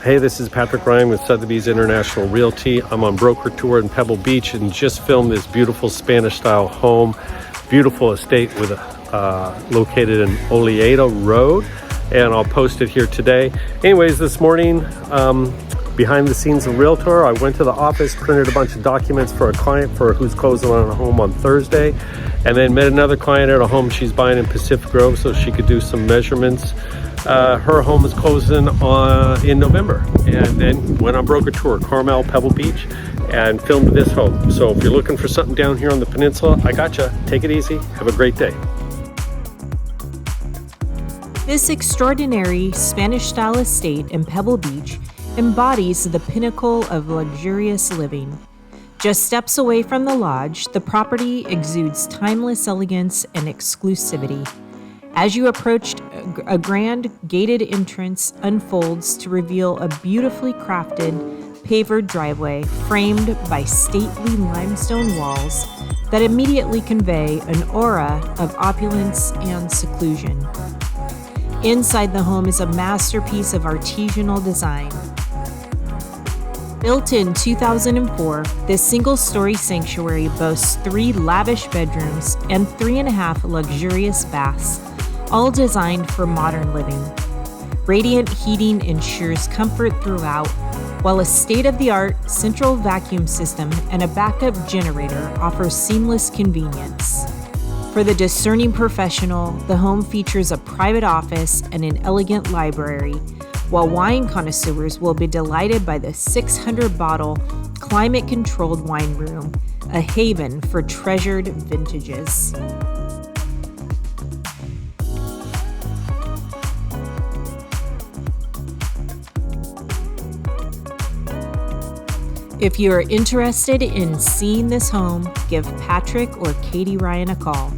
Hey, this is Patrick Ryan with Sotheby's International Realty. I'm on broker tour in Pebble Beach and just filmed this beautiful Spanish-style home, beautiful estate with located in Oleada Road, and I'll post it here today. Anyways, this morning, behind the scenes of Realtor, I went to the office, printed a bunch of documents for a client for who's closing on a home on Thursday, and then met another client at a home she's buying in Pacific Grove so she could do some measurements. Her home is closing in November, and then went on broker tour, Carmel, Pebble Beach, and filmed this home. So if you're looking for something down here on the peninsula, I gotcha. Take it easy. Have a great day. This extraordinary Spanish-style estate in Pebble Beach embodies the pinnacle of luxurious living. Just steps away from the lodge, the property exudes timeless elegance and exclusivity. As you approach, a grand gated entrance unfolds to reveal a beautifully crafted pavered driveway framed by stately limestone walls that immediately convey an aura of opulence and seclusion. Inside the home is a masterpiece of artisanal design. Built in 2004, this single-story sanctuary boasts 3 lavish bedrooms and 3.5 luxurious baths, all designed for modern living. Radiant heating ensures comfort throughout, while a state-of-the-art central vacuum system and a backup generator offer seamless convenience. For the discerning professional, the home features a private office and an elegant library, while wine connoisseurs will be delighted by the 600-bottle climate-controlled wine room, a haven for treasured vintages. If you are interested in seeing this home, give Patrick or Katie Ryan a call.